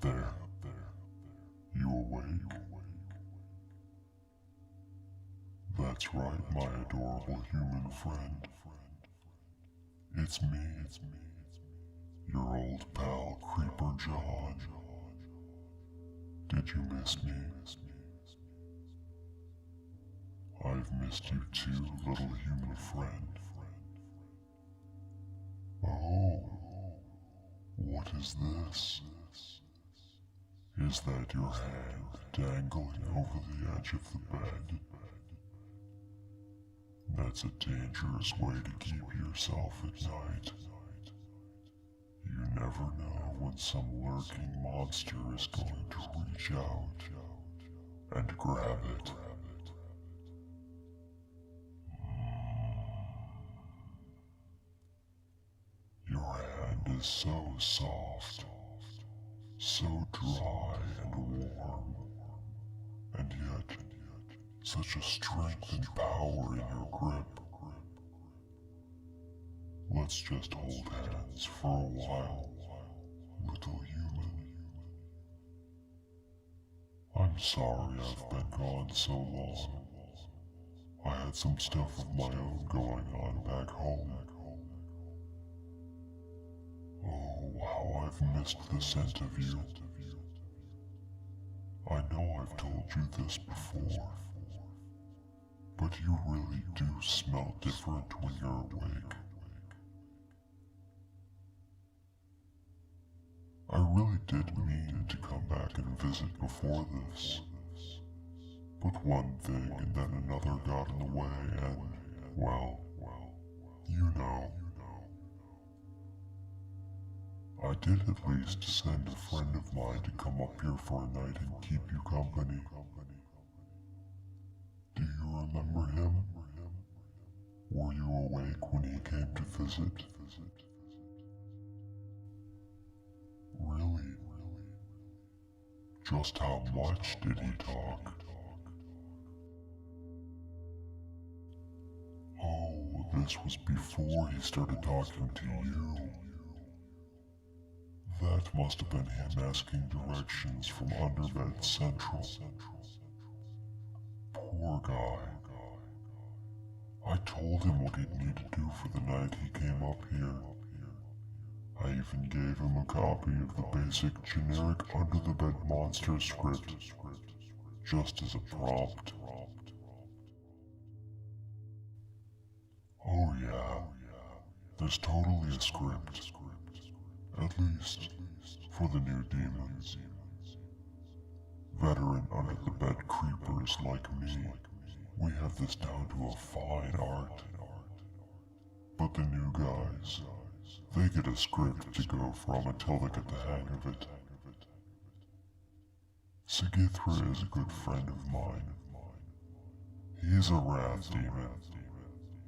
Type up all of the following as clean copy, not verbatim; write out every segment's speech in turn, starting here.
there. You awake? That's right, my adorable human friend. It's me, your old pal, Creeper Jahn. Did you miss me? I've missed you too, little human friend. Oh, what is this? Is that your hand dangling over the edge of the bed? That's a dangerous way to keep yourself at night. You never know when some lurking monster is going to reach out and grab it. Your hand is so soft, so dry and warm, and yet such a strength and power in your grip. Let's just hold hands for a while, little human. I'm sorry I've been gone so long. I had some stuff of my own going on back home. Oh, how I've missed the scent of you. I know I've told you this before, but you really do smell different when you're awake. I really did mean to come back and visit before this, but one thing and then another got in the way and, well, you know. I did at least send a friend of mine to come up here for a night and keep you company. Do you remember him? Were you awake when he came to visit? Really? Just how much did he talk? Oh, this was before he started talking to you. That must have been him asking directions from Underbed Central. Poor guy. I told him what he'd need to do for the night he came up here. I even gave him a copy of the basic generic under-the-bed monster script, just as a prompt. Oh yeah, there's totally a script. At least, for the new demons. Veteran under-the-bed creepers like me, we have this down to a fine art. But the new guys, they get a script to go from until they get the hang of it. Sigithra is a good friend of mine. He's a wrath demon,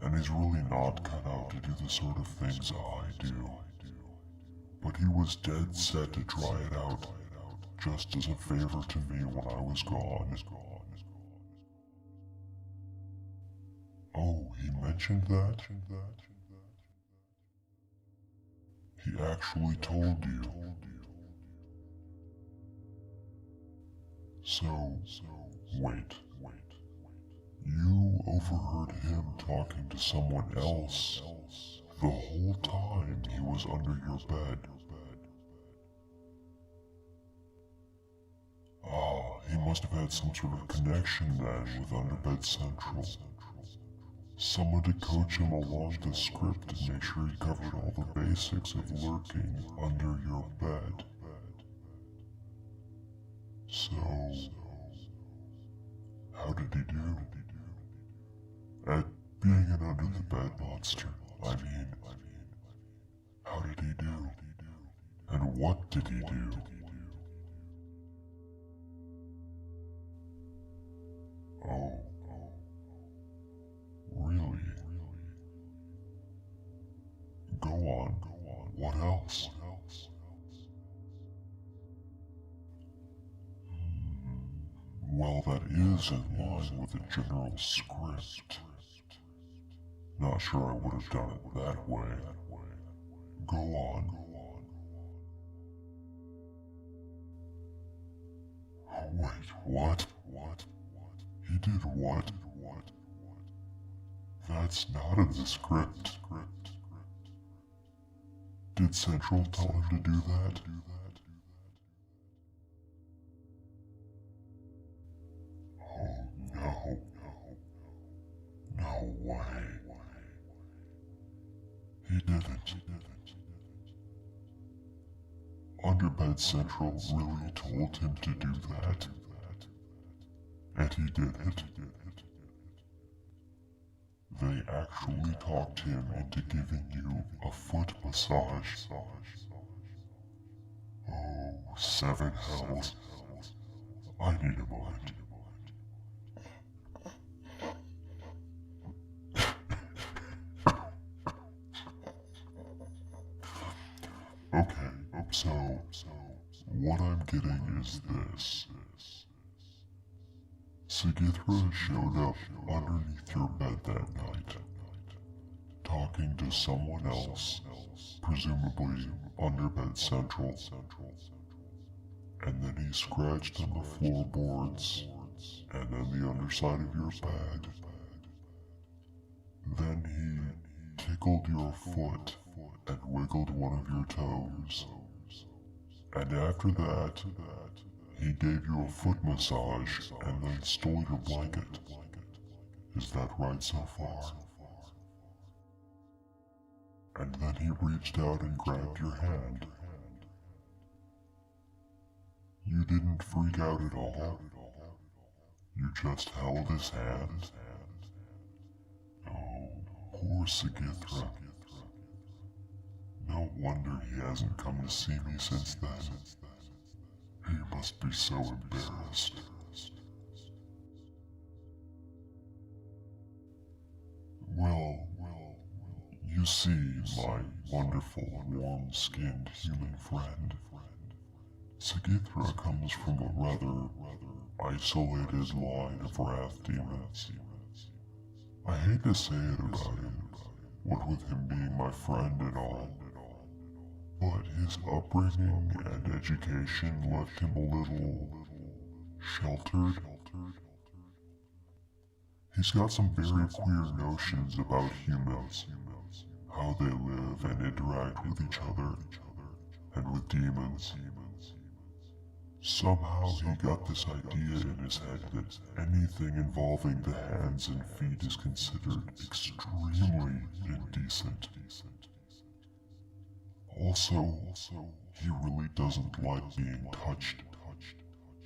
and he's really not cut out to do the sort of things I do. But he was dead set to try it out, just as a favor to me when I was gone. Oh, he mentioned that? He actually told you. So, wait. You overheard him talking to someone else the whole time he was under your bed. Ah, he must have had some sort of connection then with Underbed Central. Someone to coach him along the script and make sure he covered all the basics of lurking under your bed. So, how did he do? At being an under-the-bed monster, I mean, how did he do? And what did he do? Oh, really? Go on, what else? Well, that is in line with the general script. Not sure I would have done it that way. Go on. Wait, what? He did what? That's not in the script. Did Central tell him to do that? Oh no. No way. He didn't. Underbed Central really told him to do that. And he did it. They actually talked him into giving you a foot massage. Oh, seven hells. I need a moment. Okay, so what I'm getting is this. Sigithra showed up underneath your bed that night, talking to someone else, presumably Underbed Central, and then he scratched on the floorboards and then the underside of your bed. Then he tickled your foot and wiggled one of your toes. And after that, he gave you a foot massage and then stole your blanket. Is that right so far? And then he reached out and grabbed your hand. You didn't freak out at all. You just held his hand. Oh, poor Sigithra. No wonder he hasn't come to see me since then. He must be so embarrassed. Well, you see, my wonderful, warm-skinned human friend, Sigithra comes from a rather isolated line of wrath demons. I hate to say it about him, what with him being my friend and all, but his upbringing and education left him a little sheltered. He's got some very queer notions about humans, how they live and interact with each other, and with demons. Somehow he got this idea in his head that anything involving the hands and feet is considered extremely indecent. Also, he really doesn't like being touched.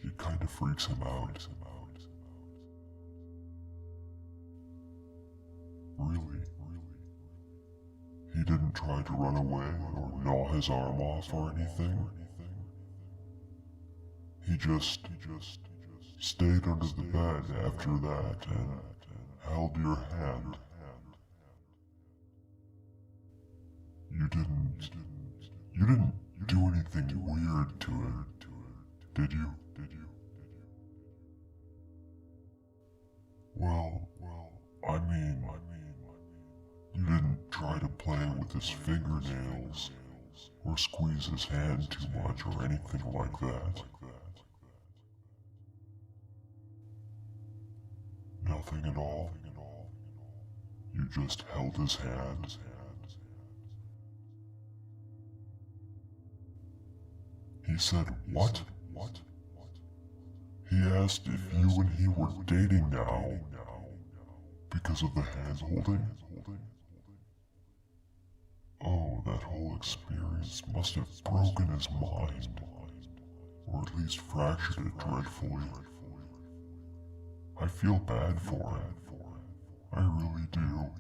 It kind of freaks him out. Really? He didn't try to run away or gnaw his arm off or anything? He just stayed under the bed after that and held your hand. You didn't do anything weird to it, did you? Well, I mean, you didn't try to play with his fingernails or squeeze his hand too much or anything like that. Nothing at all. You just held his hand. He said, "What?" He asked if you and he were dating now, because of the hand holding. Oh, that whole experience must have broken his mind, or at least fractured it dreadfully. I feel bad for him. I really do.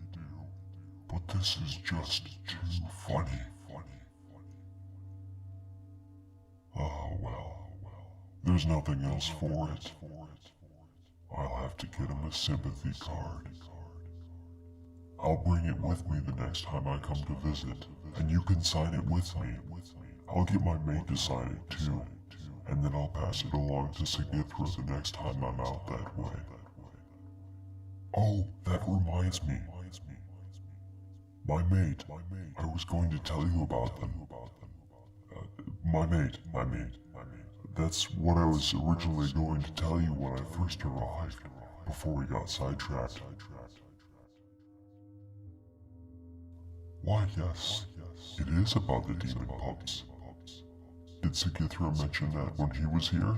But this is just too funny. Oh, well. There's nothing else for it. I'll have to get him a sympathy card. I'll bring it with me the next time I come to visit, and you can sign it with me. I'll get my maid to sign it too, and then I'll pass it along to Sigithra the next time I'm out that way. Oh, that reminds me. My maid. I was going to tell you about them. My maid. That's what I was originally going to tell you when I first arrived, before we got sidetracked. Why, yes, it is about the demon pups. Did Sigithra mention that when he was here?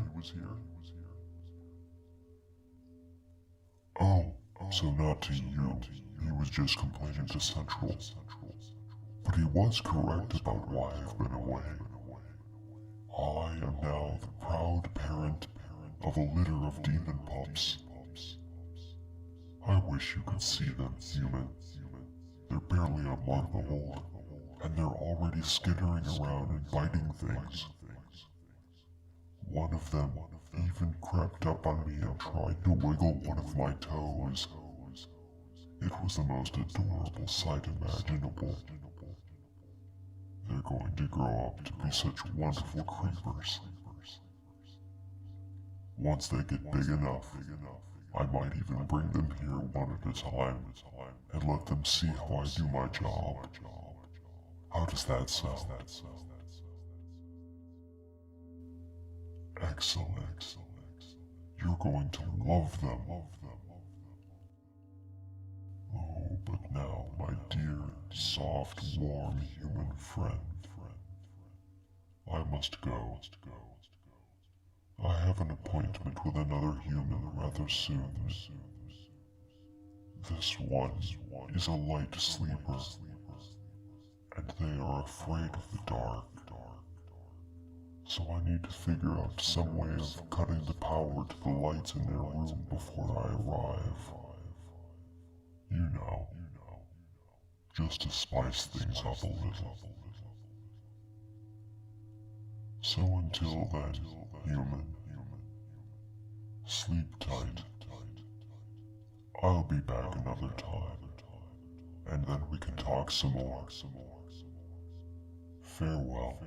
Oh, so not to you. He was just complaining to Central. But he was correct about why I've been away. I am now the proud parent of a litter of demon pups. I wish you could see them, human. They're barely a month old, and they're already skittering around and biting things. One of them even crept up on me and tried to wiggle one of my toes. It was the most adorable sight imaginable. They're going to grow up to be such wonderful creepers. Once they get big enough, I might even bring them here one at a time and let them see how I do my job. How does that sound? Excellent. You're going to love them. Oh, but now, my dear, soft, warm human friend, I must go. I have an appointment with another human rather soon. This one is a light sleeper, and they are afraid of the dark. So I need to figure out some way of cutting the power to the lights in their room before I arrive. You know, just to spice things up a little. So until then, human, sleep tight. I'll be back another time, and then we can talk some more. Farewell.